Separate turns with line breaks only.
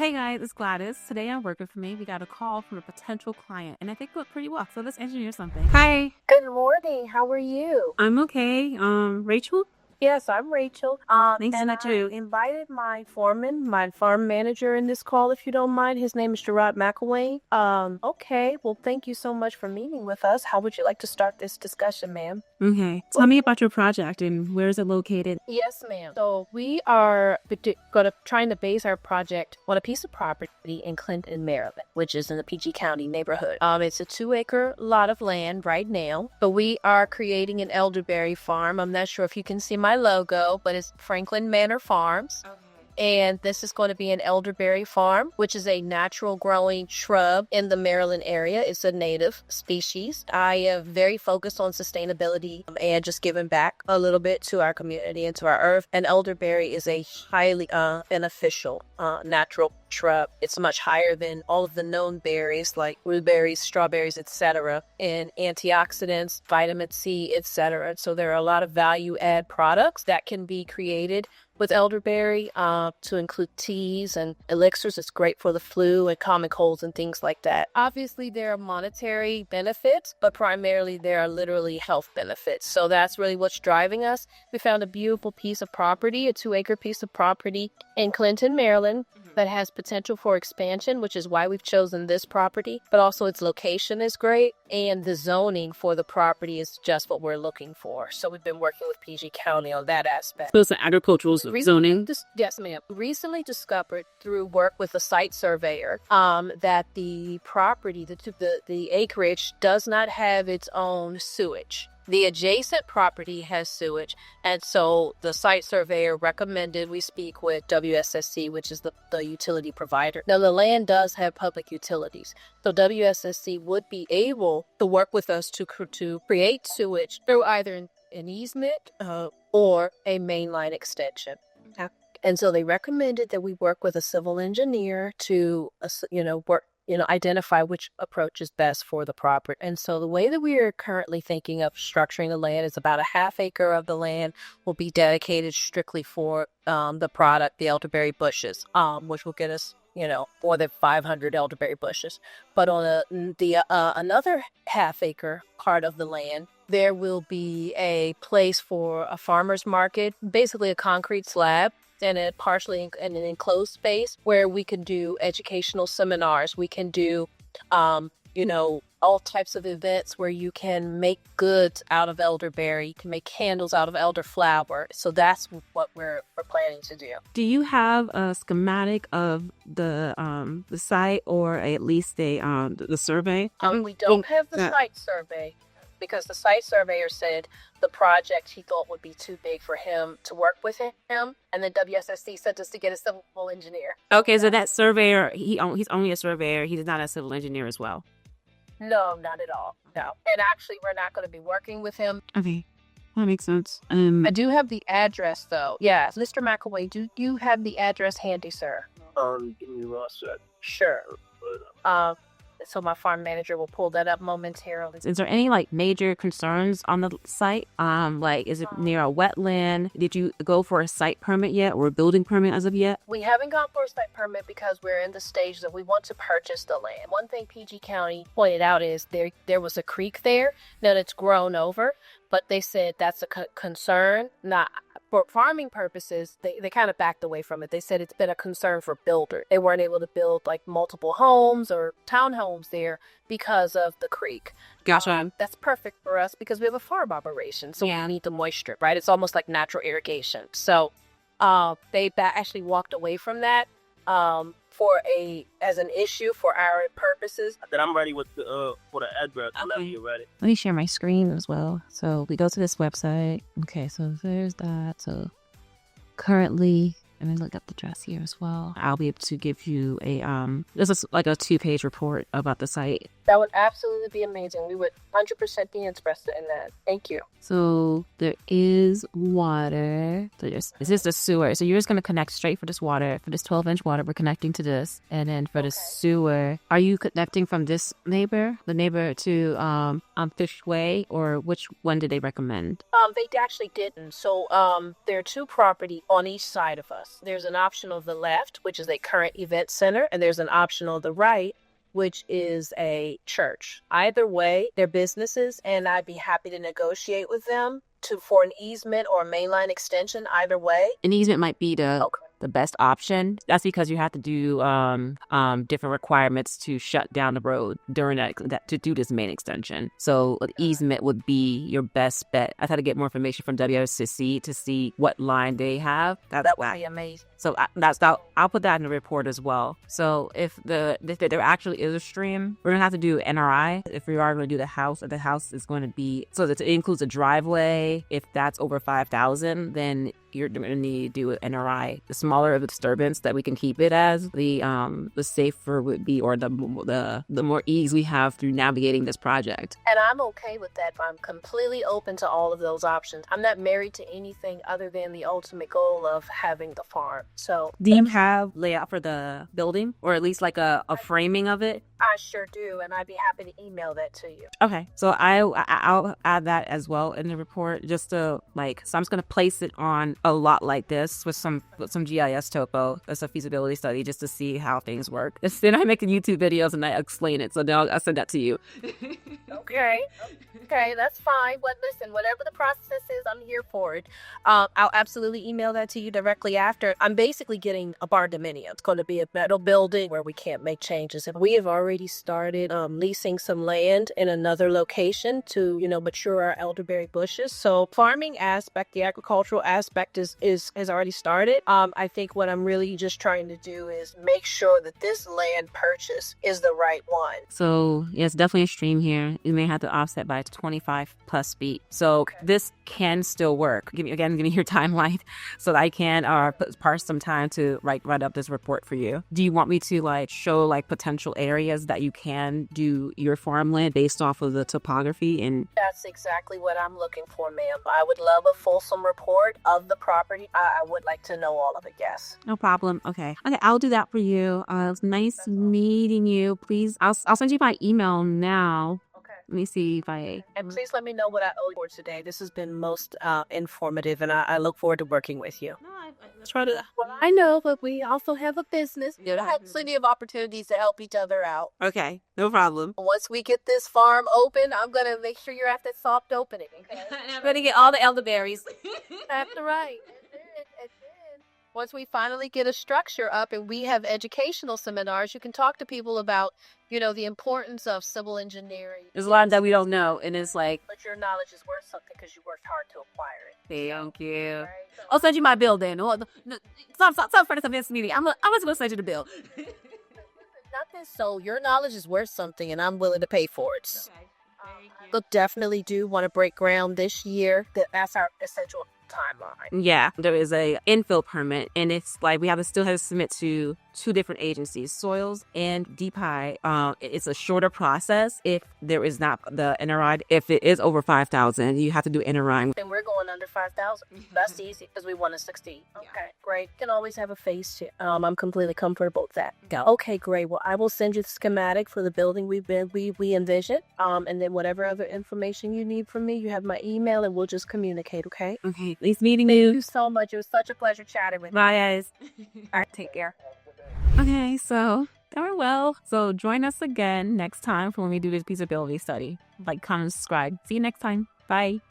Hey guys, it's Gladys. Today on Working For Me, we got a call from a potential client, and I think it went pretty well. So let's engineer something. Hi.
Good morning. How are you?
I'm okay. Rachel?
Yes, I'm Rachel.
Nice to
And
meet
I
you.
invited my foreman, my farm manager in this call, if you don't mind. His name is Gerard McElwain. Okay. Well, thank you so much for meeting with us. How would you like to start this discussion, ma'am?
Okay. Tell me about your project and where is it located?
Yes, ma'am. So we are trying to base our project on a piece of property in Clinton, Maryland, which is in the PG County neighborhood. It's a 2-acre lot of land right now, but we are creating an elderberry farm. I'm not sure if you can see my logo, but it's Franklin Manor Farms. Okay. And this is going to be an elderberry farm, which is a natural growing shrub in the Maryland area. It's a native species. I am very focused on sustainability and just giving back a little bit to our community and to our earth. And elderberry is a highly beneficial natural shrub. It's much higher than all of the known berries like blueberries, strawberries, etc. in antioxidants, vitamin C, etc. So there are a lot of value add products that can be created with elderberry to include teas and elixirs. It's great for the flu and common colds and things like that. Obviously, there are monetary benefits, but primarily there are literally health benefits. So that's really what's driving us. We found a beautiful piece of property, a 2-acre piece of property in Clinton, Maryland, that has potential for expansion, which is why we've chosen this property, but also its location is great and the zoning for the property is just what we're looking for. So we've been working with PG County on that aspect.
So it's an agricultural zoning?
Yes, ma'am. Recently discovered through work with a site surveyor that the property, the acreage does not have its own sewage. The adjacent property has sewage, and so the site surveyor recommended we speak with WSSC, which is the utility provider. Now, the land does have public utilities, so WSSC would be able to work with us to create sewage through either an easement or a mainline extension. And so they recommended that we work with a civil engineer to, identify which approach is best for the property. And so the way that we are currently thinking of structuring the land is about a 1/2 acre of the land will be dedicated strictly for the product, the elderberry bushes, which will get us, more than 500 elderberry bushes. But on another 1/2 acre part of the land, there will be a place for a farmer's market, basically a concrete slab, and an enclosed space where we can do educational seminars. We can do, all types of events where you can make goods out of elderberry. You can make candles out of elderflower. So that's what we're planning to do.
Do you have a schematic of the site or at least the survey?
We don't have the site survey, because the site surveyor said the project he thought would be too big for him to work with him, and then WSSC sent us to get a civil engineer.
Okay, so that surveyor, he's only a surveyor. He's not a civil engineer as well.
No, not at all. No, and actually, we're not going to be working with him.
Okay, that makes sense.
I do have the address, though. Yes, Mr. McElwain, do you have the address handy, sir?
Give me 1 sec.
Sure. So my farm manager will pull that up momentarily.
Is there any major concerns on the site? Is it near a wetland? Did you go for a site permit yet or a building permit as of yet?
We haven't gone for a site permit because we're in the stage that we want to purchase the land. One thing PG County pointed out is there was a creek there. Now it's grown over, but they said that's a concern. Not for farming purposes, they kind of backed away from it. They said it's been a concern for builders. They weren't able to build multiple homes or townhomes there because of the creek.
Gotcha.
That's perfect for us because we have a farm operation, so we need the moisture, right? It's almost like natural irrigation. So they actually walked away from that as an issue for our purposes.
Then I'm ready with for the address. Whenever you're ready.
Let me share my screen as well. So we go to this website. Okay, so there's that. So currently, let me look up the address here as well. I'll be able to give you this is like a 2-page report about the site.
That would absolutely be amazing. We would 100% be interested in that. Thank you.
So there is water. So this is the sewer. So you're just going to connect straight for this water. For this 12-inch water, we're connecting to this. And then for the sewer, are you connecting from this neighbor, the neighbor to Fishway, or which one did they recommend?
They actually didn't. So there are two property on each side of us. There's an option on the left, which is a current event center, and there's an option on the right, which is a church. Either way, they're businesses, and I'd be happy to negotiate with them for an easement or a mainline extension. Either way,
An easement might be the best option. That's because you have to do different requirements to shut down the road during that to do this main extension. So an easement would be your best bet. I've had to get more information from WSSC to see what line they have.
that would be amazing.
So I'll put that in the report as well. So if there actually is a stream, we're gonna have to do NRI. If we are going to do the house is going to be, so that it includes a driveway. If that's over 5,000, then you're going to need to do an NRI. The smaller of the disturbance that we can keep it as, the safer would be, or the more ease we have through navigating this project.
And I'm okay with that. I'm completely open to all of those options. I'm not married to anything other than the ultimate goal of having the farm. So
Do you have layout for the building, or at least like a framing of it?
I sure do, and I'd be happy to email that to you.
Okay, so I'll add that as well in the report, just to so I'm just gonna place it on a lot like this with some GIS topo. That's a feasibility study, just to see how things work. Then I make the YouTube videos and I explain it, so now I'll send that to you.
Okay, that's fine. But listen, whatever the process is, I'm here for it. I'll absolutely email that to you directly after. I'm basically getting a barndominium. It's going to be a metal building where we can't make changes. And we have already started leasing some land in another location to, mature our elderberry bushes. So farming aspect, the agricultural aspect has already started. I think what I'm really just trying to do is make sure that this land purchase is the right one.
So yeah, it's definitely a stream here. You may have to offset by 25 plus feet. So this can still work. Give me your timeline so that I can parse some time to write up this report for you. Do you want me to show potential areas that you can do your farmland based off of the topography? And
that's exactly what I'm looking for, ma'am. I would love a fulsome report of the property. I would like to know all of it, yes.
No problem. Okay, I'll do that for you. It was nice meeting you. Please, I'll send you my email now. Let me see if I...
And please let me know what I owe you for today. This has been most informative, and I look forward to working with you.
No, let's try to...
Well, I know, but we also have a business. I have plenty of opportunities to help each other out.
Okay, no problem.
Once we get this farm open, I'm going to make sure you're at the soft opening. Okay?
I'm going to get all the elderberries.
That's right. And then, once we finally get a structure up and we have educational seminars, you can talk to people about, the importance of civil engineering.
There's a lot that we don't know, and it's
But your knowledge is worth something because you worked hard to acquire it.
Thank you.
Right? So,
I'll send you my bill then. Stop for the convince meeting. I'm just going to send you the bill.
Nothing. So your knowledge is worth something, and I'm willing to pay for it. Okay. Definitely do want to break ground this year. That's our essential timeline.
Yeah, there is a infill permit, and it's we still have to submit to two different agencies, Soils and DPI. It's a shorter process if there is not the NRI. If it is over 5,000, you have to do NRI.
And we're going under 5,000. That's easy because we want to succeed. Okay, great. Can always have a phase two. I'm completely comfortable with that.
Go.
Okay, great. Well, I will send you the schematic for the building we envision. And then whatever other information you need from me, you have my email, and we'll just communicate. Okay.
Okay. Nice meeting
Thank
you.
you so much. It was such a pleasure chatting with you.
Bye, guys.
All right, take care.
Okay, so farewell. So join us again next time for when we do this feasibility study. Comment, subscribe. See you next time. Bye.